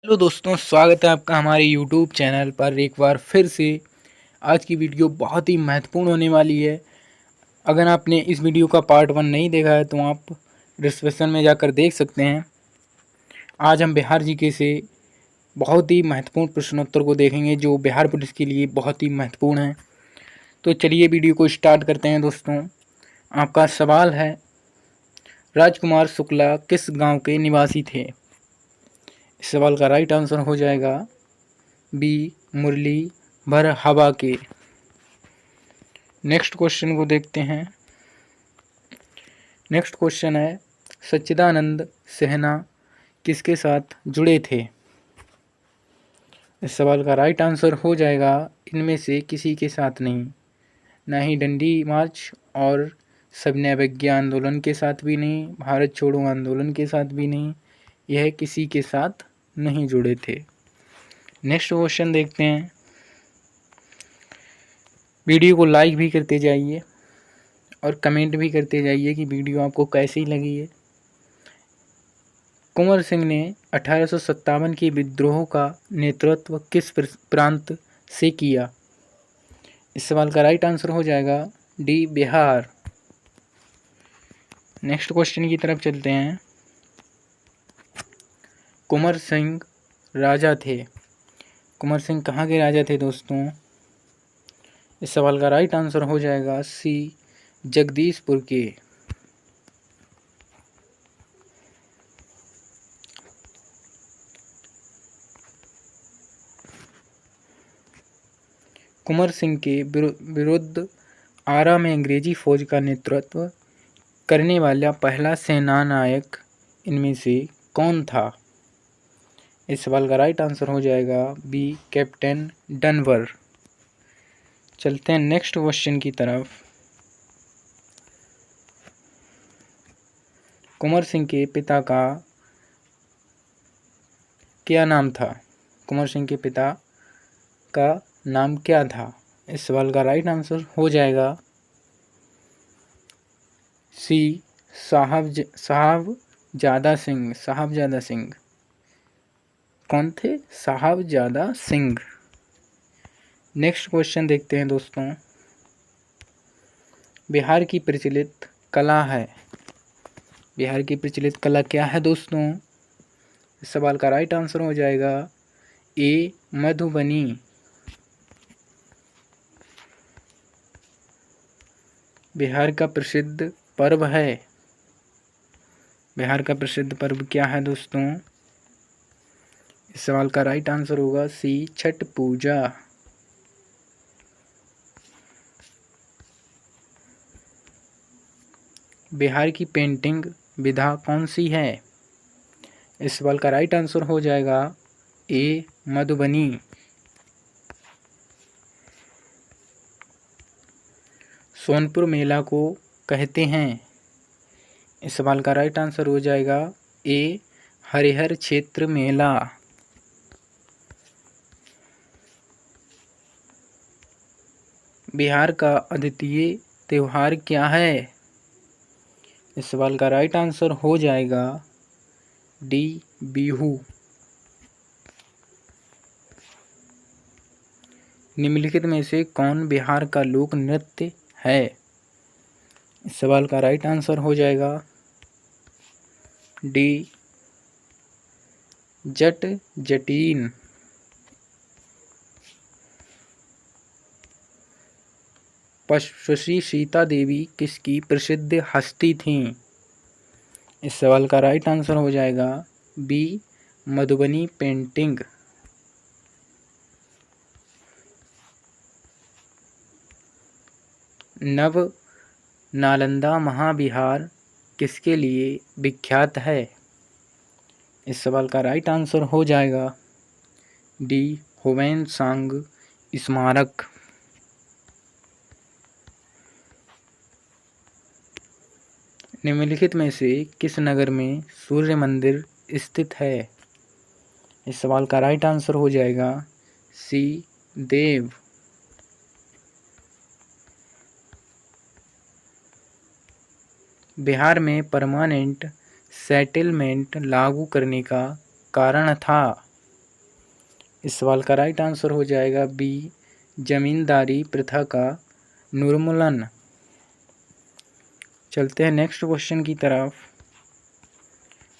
Hello दोस्तों, स्वागत है आपका हमारे यूट्यूब चैनल पर एक बार फिर से। आज की वीडियो बहुत ही महत्वपूर्ण होने वाली है। अगर आपने इस वीडियो का पार्ट 1 नहीं देखा है तो आप डिस्क्रिप्शन में जाकर देख सकते हैं। आज हम बिहार जीके से बहुत ही महत्वपूर्ण प्रश्नोत्तर को देखेंगे जो बिहार पुलिस के लिए बहुत ही महत्वपूर्ण है। तो चलिए वीडियो को स्टार्ट करते हैं दोस्तों। आपका सवाल है, राजकुमार शुक्ला किस गाँव के निवासी थे? इस सवाल का राइट आंसर हो जाएगा बी, मुरली भर हवा के। नेक्स्ट क्वेश्चन को देखते हैं। नेक्स्ट क्वेश्चन है, सच्चिदानंद सिन्हा किसके साथ जुड़े थे? इस सवाल का राइट आंसर हो जाएगा इनमें से किसी के साथ नहीं। ना ही डंडी मार्च और सविनय अवज्ञा आंदोलन के साथ भी नहीं, भारत छोड़ो आंदोलन के साथ भी नहीं, यह किसी के साथ नहीं जुड़े थे। नेक्स्ट क्वेश्चन देखते हैं। वीडियो को लाइक भी करते जाइए और कमेंट भी करते जाइए कि वीडियो आपको कैसी लगी है। कुंवर सिंह ने 1857 के विद्रोह का नेतृत्व किस प्रांत से किया? इस सवाल का राइट आंसर हो जाएगा डी, बिहार। नेक्स्ट क्वेश्चन की तरफ चलते हैं। कुंवर सिंह राजा थे। कुंवर सिंह कहाँ के राजा थे दोस्तों? इस सवाल का राइट आंसर हो जाएगा सी, जगदीशपुर के। कुंवर सिंह के विरुद्ध आरा में अंग्रेजी फौज का नेतृत्व करने वाला पहला सेनानायक इनमें से कौन था? इस सवाल का राइट आंसर हो जाएगा बी, कैप्टन डनवर। चलते हैं नेक्स्ट क्वेश्चन की तरफ। कुंवर सिंह के पिता का क्या नाम था? कुंवर सिंह के पिता का नाम क्या था? इस सवाल का राइट आंसर हो जाएगा सी, साहबजादा सिंह। साहबजादा सिंह कौन थे? साहबजादा सिंह। नेक्स्ट क्वेश्चन देखते हैं दोस्तों। बिहार की प्रचलित कला है। बिहार की प्रचलित कला क्या है दोस्तों? इस सवाल का राइट आंसर हो जाएगा ए, मधुबनी। बिहार का प्रसिद्ध पर्व है। बिहार का प्रसिद्ध पर्व क्या है दोस्तों? इस सवाल का राइट आंसर होगा सी, छठ पूजा। बिहार की पेंटिंग विधा कौन सी है? इस सवाल का राइट आंसर हो जाएगा ए, मधुबनी। सोनपुर मेला को कहते हैं। इस सवाल का राइट आंसर हो जाएगा ए, हरिहर क्षेत्र मेला। बिहार का अद्वितीय त्योहार क्या है? इस सवाल का राइट आंसर हो जाएगा डी, बिहू। निम्नलिखित में से कौन बिहार का लोक नृत्य है? इस सवाल का राइट आंसर हो जाएगा डी, जट जटीन। पशुश्री सीता देवी किसकी प्रसिद्ध हस्ती थीं? इस सवाल का राइट आंसर हो जाएगा बी, मधुबनी पेंटिंग। नव नालंदा महाविहार किसके लिए विख्यात है? इस सवाल का राइट आंसर हो जाएगा डी, हुमायूं सांग स्मारक। निम्नलिखित में से किस नगर में सूर्य मंदिर स्थित है? इस सवाल का राइट आंसर हो जाएगा सी, देव। बिहार में परमानेंट सेटलमेंट लागू करने का कारण था। इस सवाल का राइट आंसर हो जाएगा बी, जमींदारी प्रथा का निर्मूलन। चलते हैं नेक्स्ट क्वेश्चन की तरफ।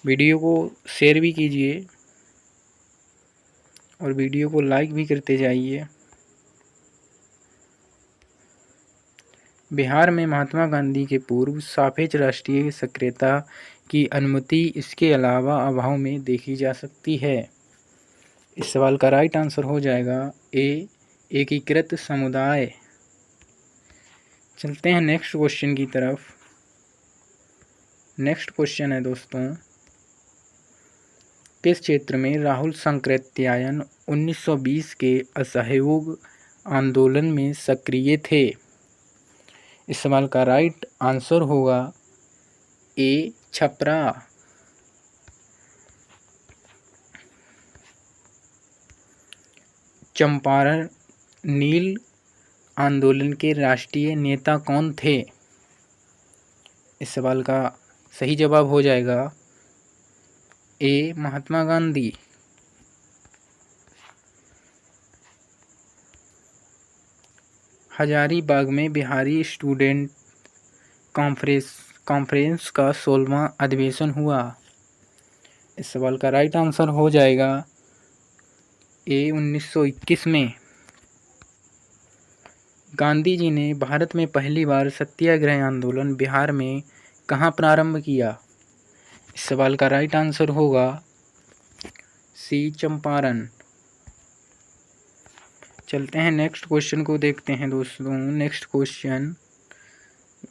वीडियो को शेयर भी कीजिए और वीडियो को लाइक भी करते जाइए। बिहार में महात्मा गांधी के पूर्व सापेक्ष राष्ट्रीय सक्रियता की अनुमति इसके अलावा अभाव में देखी जा सकती है। इस सवाल का राइट आंसर हो जाएगा ए, एकीकृत समुदाय। चलते हैं नेक्स्ट क्वेश्चन की तरफ। नेक्स्ट क्वेश्चन है दोस्तों, किस क्षेत्र में राहुल सांकृत्यायन 1920 के असहयोग आंदोलन में सक्रिय थे? इस सवाल का राइट आंसर होगा ए, छपरा। चंपारण नील आंदोलन के राष्ट्रीय नेता कौन थे? इस सवाल का सही जवाब हो जाएगा ए, महात्मा गांधी। हजारीबाग में बिहारी स्टूडेंट कॉन्फ्रेंस का 16वां अधिवेशन हुआ। इस सवाल का राइट आंसर हो जाएगा ए, 1921 में। गांधी जी ने भारत में पहली बार सत्याग्रह आंदोलन बिहार में कहाँ प्रारंभ किया? इस सवाल का राइट आंसर होगा सी, चंपारण। चलते हैं नेक्स्ट क्वेश्चन को देखते हैं दोस्तों। नेक्स्ट क्वेश्चन,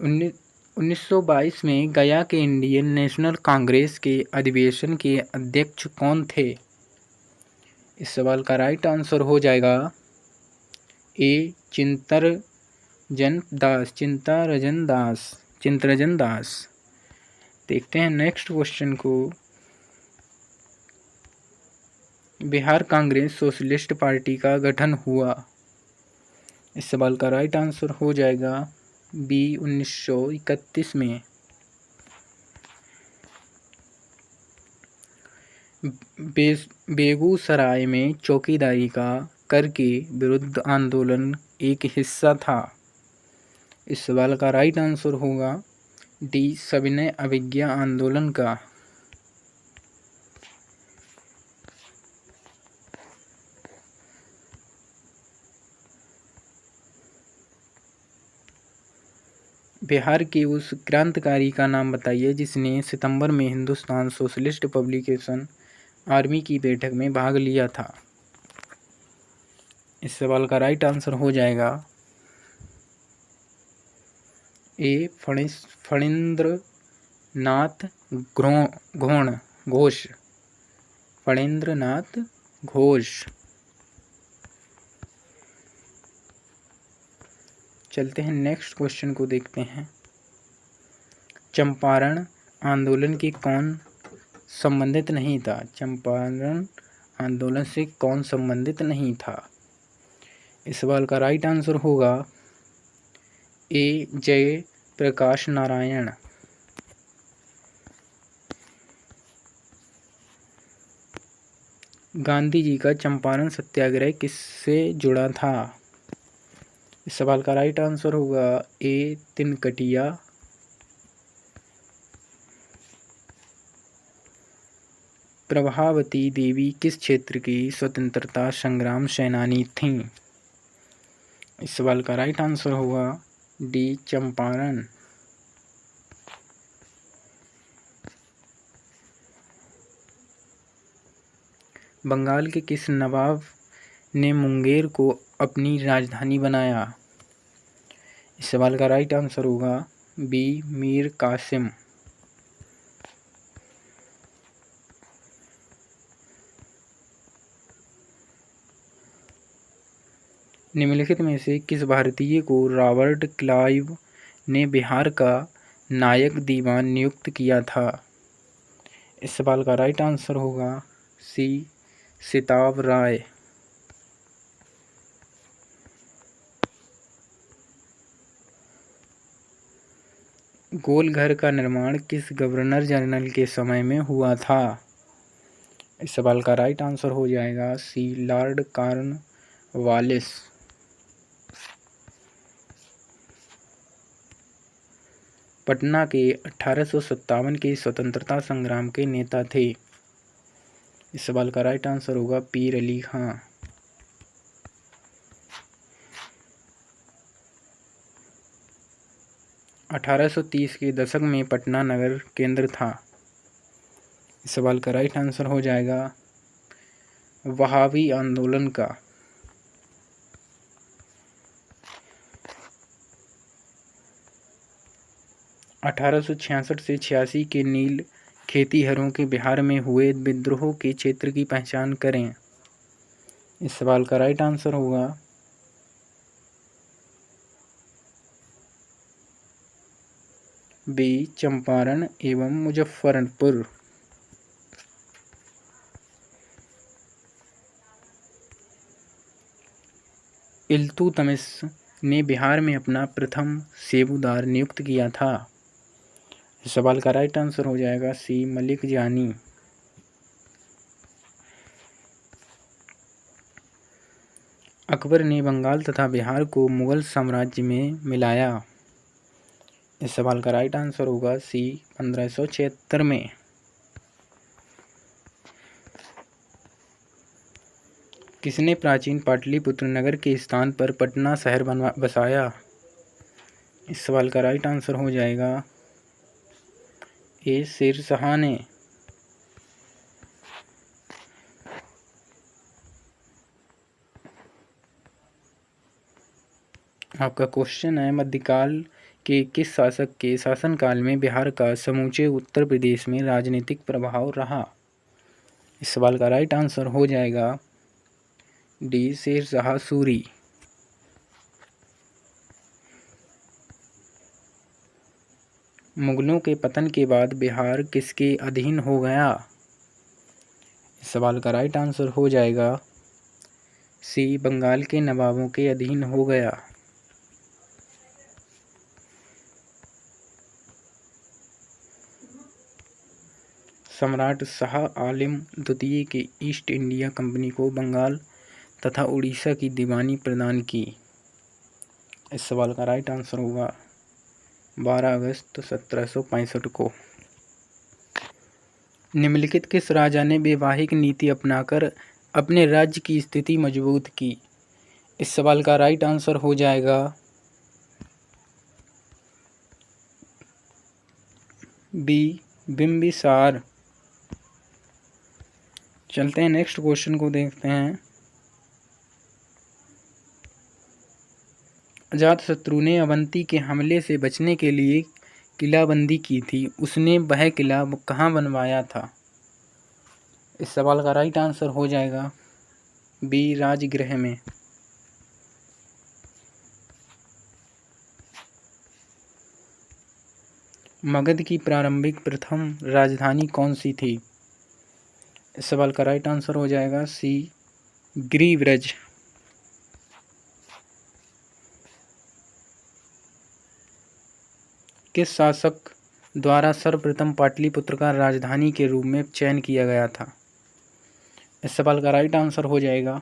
1922 में गया के इंडियन नेशनल कांग्रेस के अधिवेशन के अध्यक्ष कौन थे? इस सवाल का राइट आंसर हो जाएगा ए, चित्तरंजन दास। देखते हैं नेक्स्ट क्वेश्चन को। बिहार कांग्रेस सोशलिस्ट पार्टी का गठन हुआ। इस सवाल का राइट आंसर हो जाएगा बी, 1931 में। बेगूसराय में चौकीदारी का कर के विरुद्ध आंदोलन एक हिस्सा था। इस सवाल का राइट आंसर होगा डी, सविनय अवज्ञा आंदोलन का। बिहार के उस क्रांतिकारी का नाम बताइए जिसने सितंबर में हिंदुस्तान सोशलिस्ट पब्लिकेशन आर्मी की बैठक में भाग लिया था। इस सवाल का राइट आंसर हो जाएगा ए, फणींद्र नाथ घोष। फणींद्र नाथ घोष। चलते हैं नेक्स्ट क्वेश्चन को देखते हैं। चंपारण आंदोलन के कौन संबंधित नहीं था? चंपारण आंदोलन से कौन संबंधित नहीं था? इस सवाल का राइट आंसर होगा ए, जय प्रकाश नारायण। गांधी जी का चंपारण सत्याग्रह किससे जुड़ा था? इस सवाल का राइट आंसर होगा ए, तिनकटिया। प्रभावती देवी किस क्षेत्र की स्वतंत्रता संग्राम सेनानी थीं? इस सवाल का राइट आंसर होगा डी, चंपारण। बंगाल के किस नवाब ने मुंगेर को अपनी राजधानी बनाया? इस सवाल का राइट आंसर होगा बी, मीर कासिम। निम्नलिखित में से किस भारतीय को रॉबर्ट क्लाइव ने बिहार का नायक दीवान नियुक्त किया था? इस सवाल का राइट आंसर होगा सी, सिताब राय। गोल घर का निर्माण किस गवर्नर जनरल के समय में हुआ था? इस सवाल का राइट आंसर हो जाएगा सी लॉर्ड कॉर्नवालिस। पटना के 1857 के स्वतंत्रता संग्राम के नेता थे। इस सवाल का राइट आंसर होगा पीर अली खां। 1830 के दशक में पटना नगर केंद्र था। इस सवाल का राइट आंसर हो जाएगा वहाबी आंदोलन का। 1866 से 86 के नील खेतीहरों के बिहार में हुए विद्रोह के क्षेत्र की पहचान करें। इस सवाल का राइट आंसर होगा बी चंपारण एवं मुजफ्फरपुर। इल्तुतमिश ने बिहार में अपना प्रथम सूबेदार नियुक्त किया था। इस सवाल का राइट आंसर हो जाएगा सी मलिक जानी। अकबर ने बंगाल तथा बिहार को मुगल साम्राज्य में मिलाया। इस सवाल का राइट आंसर होगा सी 1576 में। किसने प्राचीन पाटलिपुत्र नगर के स्थान पर पटना शहर बसाया। इस सवाल का राइट आंसर हो जाएगा ए शेर शाह ने। आपका क्वेश्चन है मध्यकाल के किस शासक के शासनकाल में बिहार का समूचे उत्तर प्रदेश में राजनीतिक प्रभाव रहा। इस सवाल का राइट आंसर हो जाएगा डी शेर शाह सूरी। मुगलों के पतन के बाद बिहार किसके अधीन हो गया। इस सवाल का राइट आंसर हो जाएगा सी बंगाल के नवाबों के अधीन हो गया। सम्राट शाह आलम द्वितीय के ईस्ट इंडिया कंपनी को बंगाल तथा उड़ीसा की दीवानी प्रदान की। इस सवाल का राइट आंसर होगा 12 अगस्त 1765 को। निम्नलिखित किस राजा ने वैवाहिक नीति अपनाकर अपने राज्य की स्थिति मजबूत की। इस सवाल का राइट आंसर हो जाएगा बी बिम्बिसार। चलते हैं नेक्स्ट क्वेश्चन को देखते हैं। अजातशत्रु ने अवंती के हमले से बचने के लिए किलाबंदी की थी। उसने वह किला कहाँ बनवाया था। इस सवाल का राइट आंसर हो जाएगा बी राजगृह में। मगध की प्रारंभिक प्रथम राजधानी कौन सी थी। इस सवाल का राइट आंसर हो जाएगा सी गिरिव्रज। किस शासक द्वारा सर्वप्रथम पाटलिपुत्र का राजधानी के रूप में चयन किया गया था। इस सवाल का राइट आंसर हो जाएगा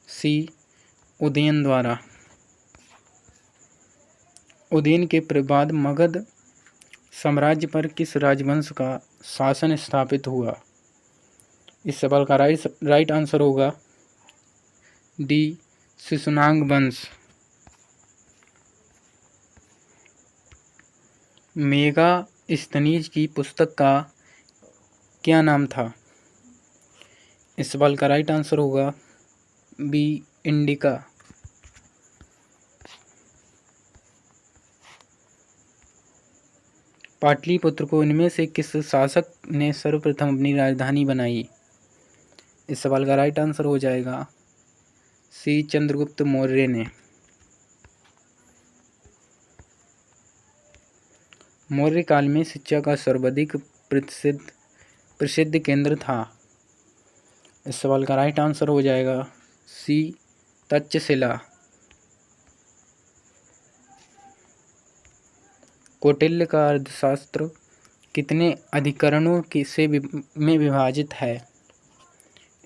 सी उदयन द्वारा। उदयन के बाद मगध साम्राज्य पर किस राजवंश का शासन स्थापित हुआ। इस सवाल का राइट आंसर होगा डी शिशुनाग वंश। मेगास्थनीज की पुस्तक का क्या नाम था। इस सवाल का राइट आंसर होगा बी इंडिका। पाटलिपुत्र को इनमें से किस शासक ने सर्वप्रथम अपनी राजधानी बनाई। इस सवाल का राइट आंसर हो जाएगा सी चंद्रगुप्त मौर्य ने। मौर्य काल में शिक्षा का सर्वाधिक प्रसिद्ध केंद्र था। इस सवाल का राइट आंसर हो जाएगा सी तक्षशिला। कौटिल्य का अर्थशास्त्र कितने अधिकरणों में विभाजित है।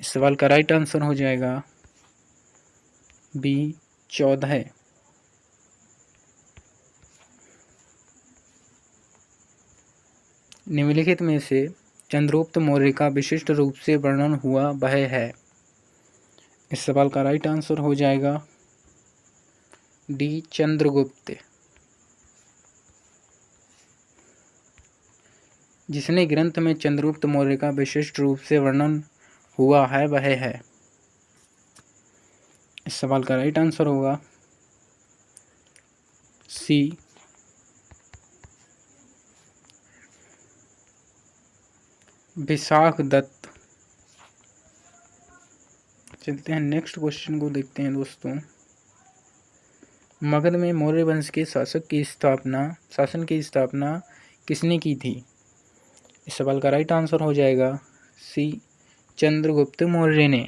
इस सवाल का राइट आंसर हो जाएगा बी 14। निम्नलिखित में से चंद्रगुप्त मौर्य का विशिष्ट रूप से वर्णन हुआ वह है। इस सवाल का राइट आंसर हो जाएगा डी चंद्रगुप्त। जिसने ग्रंथ में चंद्रगुप्त मौर्य का विशिष्ट रूप से वर्णन हुआ है वह है। इस सवाल का राइट आंसर होगा सी विशाख दत्त। चलते हैं नेक्स्ट क्वेश्चन को देखते हैं दोस्तों। मगध में मौर्य वंश के शासन की स्थापना किसने की थी? इस सवाल का राइट आंसर हो जाएगा सी चंद्रगुप्त मौर्य ने।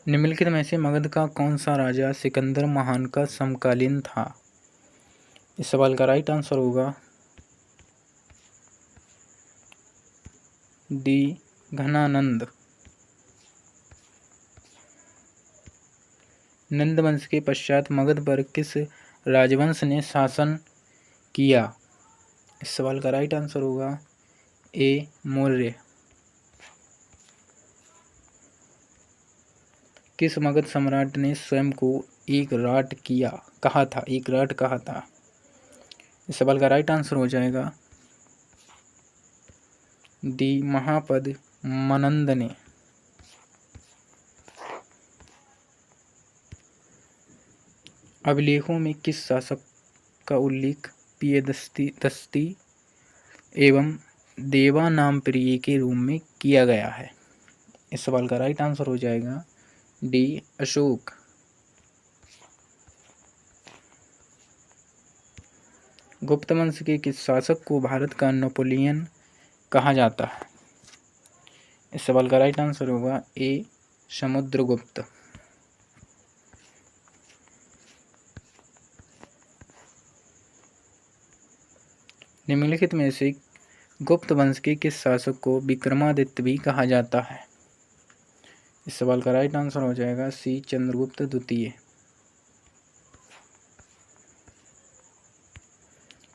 निम्नलिखित में से मगध का कौन सा राजा सिकंदर महान का समकालीन था? इस सवाल का राइट आंसर होगा डी घनानंद। नंद वंश के पश्चात मगध पर किस राजवंश ने शासन किया? इस सवाल का राइट आंसर होगा ए मौर्य। किस मगध सम्राट ने स्वयं को एक राट कहा था? इस सवाल का राइट आंसर हो जाएगा डी महापद मनंद ने। अभिलेखों में किस शासक का उल्लेख पियदस्ती एवं देवा नाम प्रिय के रूप में किया गया है? इस सवाल का राइट आंसर हो जाएगा डी अशोक। गुप्त वंश के किस शासक को भारत का नेपोलियन कहा जाता है? इस सवाल का राइट आंसर होगा ए समुद्रगुप्त। निम्नलिखित में से गुप्त वंश के किस शासक को विक्रमादित्य भी कहा जाता है? इस सवाल का राइट आंसर हो जाएगा सी चंद्रगुप्त द्वितीय।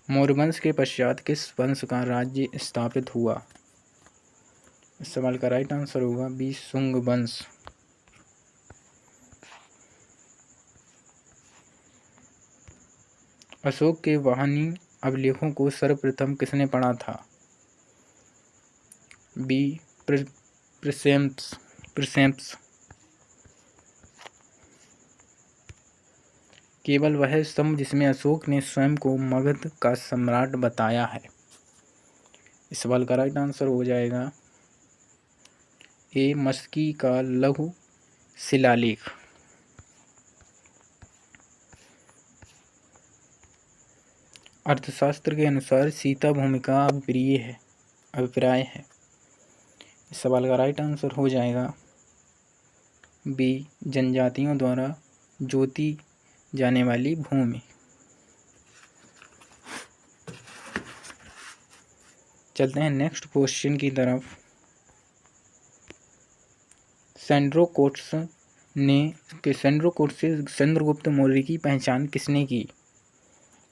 मौर्य वंश के पश्चात किस वंश का राज्य स्थापित हुआ? इस सवाल का राइट आंसर होगा बी शुंग वंश। अशोक के वाहनी अभिलेखों को सर्वप्रथम किसने पढ़ा था? बी प्रिसेप्स। केवल वह स्तंभ जिसमें अशोक ने स्वयं को मगध का सम्राट बताया है। इस सवाल का राइट आंसर हो जाएगा ए मस्की का लघु शिलालेख। अर्थशास्त्र के अनुसार सीता भूमि का अभिप्राय है। इस सवाल का राइट आंसर हो जाएगा बी जनजातियों द्वारा जोती जाने वाली भूमि। चलते हैं नेक्स्ट क्वेश्चन की तरफ। सेंड्रोकोट्स से चंद्रगुप्त मौर्य की पहचान किसने की?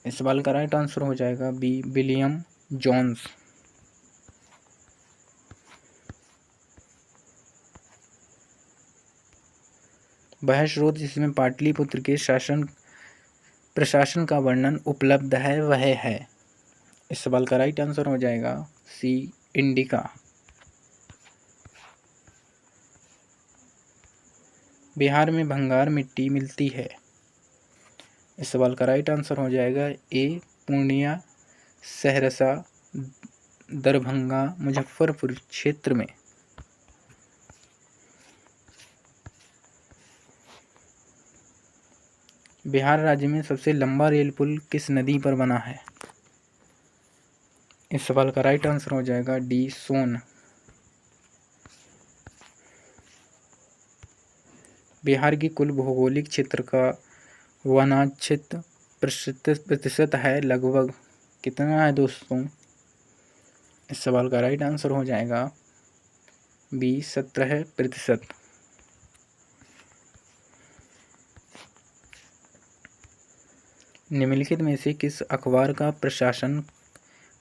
इस सवाल का राइट आंसर हो जाएगा बी विलियम जोन्स। वह स्रोत जिसमें पाटलिपुत्र के प्रशासन का वर्णन उपलब्ध है वह है। इस सवाल का राइट आंसर हो जाएगा सी इंडिका। बिहार में भंगार मिट्टी मिलती है। इस सवाल का राइट आंसर हो जाएगा ए पूर्णिया, सहरसा, दरभंगा, मुजफ्फरपुर क्षेत्र में। बिहार राज्य में सबसे लंबा रेल पुल किस नदी पर बना है? इस सवाल का राइट आंसर हो जाएगा डी सोन। बिहार की कुल भौगोलिक क्षेत्र का वनाच्छिद्र प्रतिशत है लगभग कितना है दोस्तों? इस सवाल का राइट आंसर हो जाएगा बी 17%। निम्नलिखित में से किस अखबार का प्रकाशन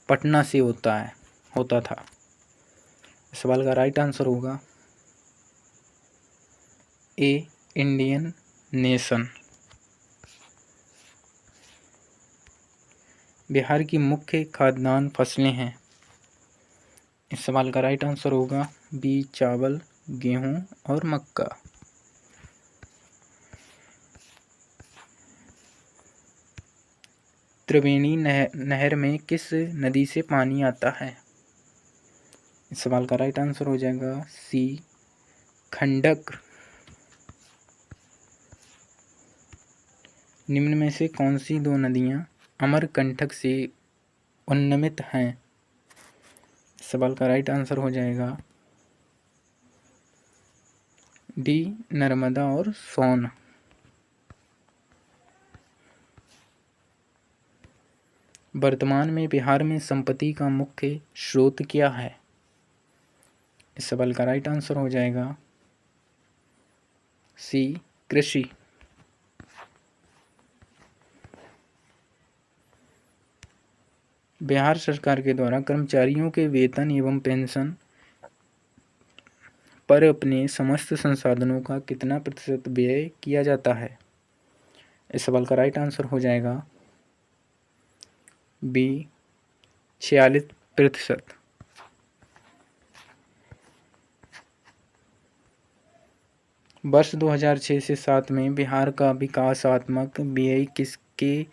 पटना से होता था। इस सवाल का राइट आंसर होगा ए इंडियन नेशन। बिहार की मुख्य खाद्यान्न फसलें हैं। इस सवाल का राइट आंसर होगा बी चावल, गेहूं और मक्का। त्रिवेणी नहर में किस नदी से पानी आता है। इस सवाल का राइट आंसर हो जाएगा सी खंडक। निम्न में से कौन सी दो नदियां अमरकंटक से उन्नमित हैं। इस सवाल का राइट आंसर हो जाएगा डी नर्मदा और सोन। वर्तमान में बिहार में संपत्ति का मुख्य स्रोत क्या है। इस सवाल का राइट आंसर हो जाएगा सी कृषि। बिहार सरकार के द्वारा कर्मचारियों के वेतन एवं पेंशन पर अपने समस्त संसाधनों का कितना प्रतिशत व्यय किया जाता है। इस सवाल का राइट आंसर हो जाएगा बी 46%। वर्ष 2006 से 7 में बिहार का विकासात्मक व्यय किसके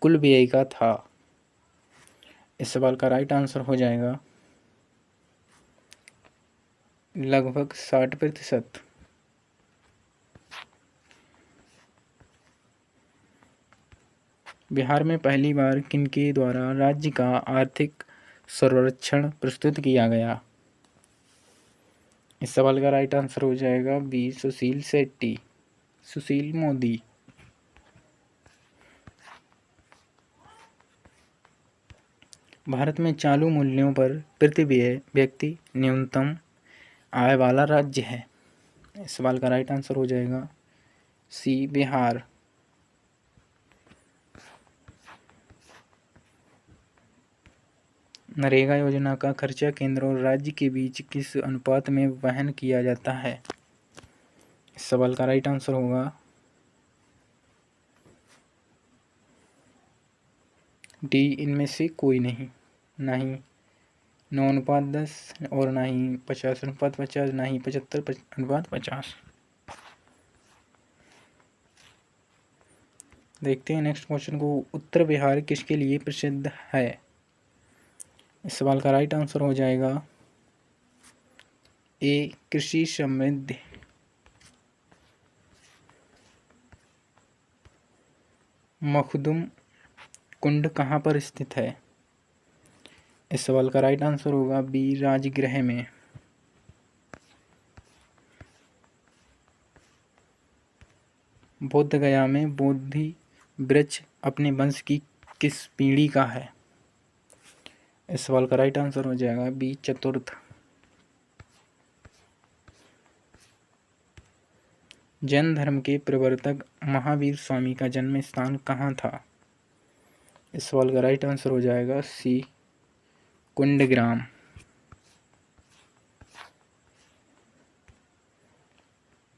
कुल व्यय का था। इस सवाल का राइट आंसर हो जाएगा लगभग 60%। बिहार में पहली बार किनके द्वारा राज्य का आर्थिक सर्वेक्षण प्रस्तुत किया गया। इस सवाल का राइट आंसर हो जाएगा बी सुशील शेट्टी, सुशील मोदी। भारत में चालू मूल्यों पर प्रति व्यक्ति न्यूनतम आय वाला राज्य है। इस सवाल का राइट आंसर हो जाएगा सी बिहार। नरेगा योजना का खर्चा केंद्र और राज्य के बीच किस अनुपात में वहन किया जाता है। इस सवाल का राइट आंसर होगा डी इनमें से कोई नहीं। ना ही 9:10 और ना ही 50:50, ना ही 75:50। देखते हैं नेक्स्ट क्वेश्चन को। उत्तर बिहार किसके लिए प्रसिद्ध है। इस सवाल का राइट आंसर हो जाएगा ए कृषि समृद्धि। मखदुम कुंड कहाँ पर स्थित है। इस सवाल का राइट आंसर होगा बी राजगृह में। बोध गया में बोधि वृक्ष अपने वंश की किस पीढ़ी का है। इस सवाल का राइट आंसर हो जाएगा बी चतुर्थ। जैन धर्म के प्रवर्तक महावीर स्वामी का जन्म स्थान कहाँ था। इस सवाल का राइट आंसर हो जाएगा सी कुंडग्राम।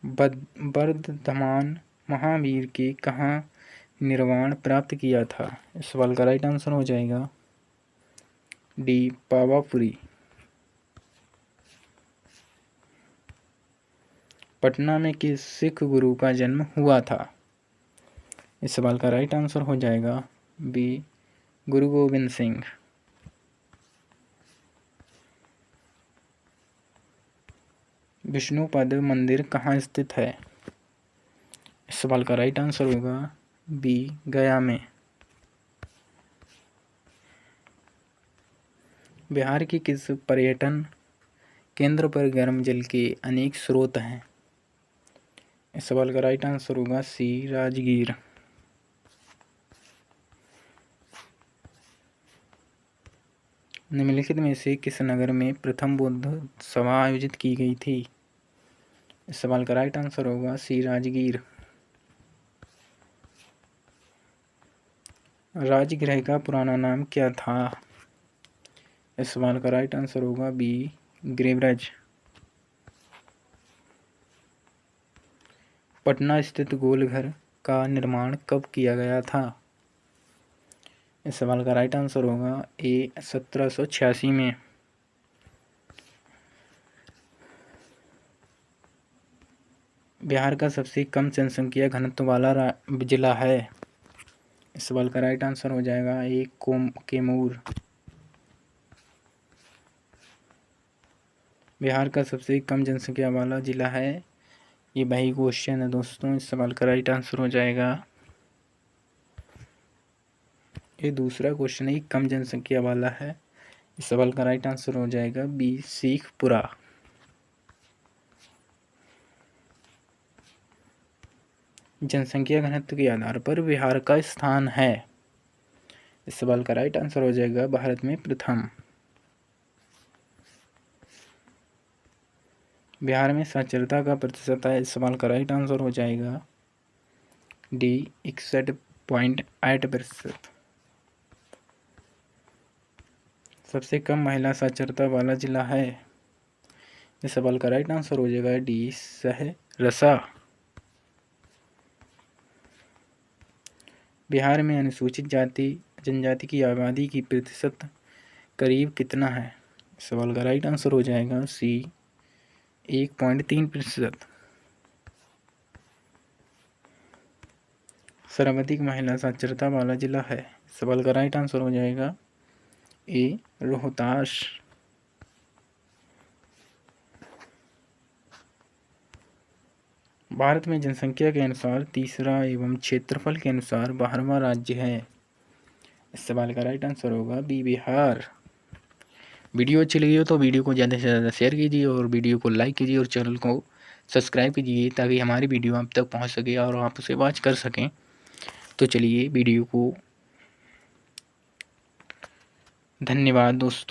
वर्धमान महावीर के कहाँ निर्वाण प्राप्त किया था। इस सवाल का राइट आंसर हो जाएगा डी पावापुरी। पटना में किस सिख गुरु का जन्म हुआ था। इस सवाल का राइट आंसर हो जाएगा बी गुरु गोविंद सिंह। विष्णुपद मंदिर कहाँ स्थित है। इस सवाल का राइट आंसर होगा बी गया में। बिहार की किस पर्यटन केंद्र पर गर्म जल के अनेक स्रोत हैं। इस सवाल का राइट आंसर होगा सी राजगीर। निम्नलिखित में से किस नगर में प्रथम बौद्ध सभा आयोजित की गई थी? इस सवाल का राइट आंसर होगा सी, राजगीर। राजगृह का पुराना नाम क्या था? इस सवाल का राइट आंसर होगा बी, गृहराज। पटना स्थित गोलघर का निर्माण कब किया गया था? इस सवाल का राइट आंसर होगा ए, 1786 में। बिहार का सबसे कम जनसंख्या घनत्व वाला जिला है? इस सवाल का राइट आंसर हो जाएगा ए, कैमूर। बिहार का सबसे कम जनसंख्या वाला जिला है, ये वही क्वेश्चन है दोस्तों। इस सवाल का राइट आंसर हो जाएगा, ये दूसरा क्वेश्चन है, कम जनसंख्या वाला है। इस सवाल का राइट आंसर हो जाएगा बी, शेखपुरा। जनसंख्या घनत्व के आधार पर बिहार का स्थान है? इस सवाल का राइट आंसर हो जाएगा भारत में प्रथम। बिहार में साक्षरता का प्रतिशत है? इस सवाल का राइट आंसर हो जाएगा डी, 61.8%। सबसे कम महिला साक्षरता वाला जिला है? इस सवाल का राइट आंसर हो जाएगा डी, सहरसा। बिहार में अनुसूचित जाति जनजाति की आबादी की प्रतिशत करीब कितना है? इस सवाल का राइट आंसर हो जाएगा सी, 1.3%। सर्वाधिक महिला साक्षरता वाला जिला है? इस सवाल का राइट आंसर हो जाएगा ए, रोहतास। भारत में जनसंख्या के अनुसार तीसरा एवं क्षेत्रफल के अनुसार 12वां राज्य है? इस सवाल का राइट आंसर होगा बी, बिहार। वीडियो अच्छी लगी हो तो वीडियो को ज़्यादा से ज़्यादा शेयर कीजिए और वीडियो को लाइक कीजिए और चैनल को सब्सक्राइब कीजिए ताकि हमारी वीडियो आप तक पहुंच सके और आप उसे वॉच कर सकें। तो चलिए वीडियो को, धन्यवाद दोस्तों।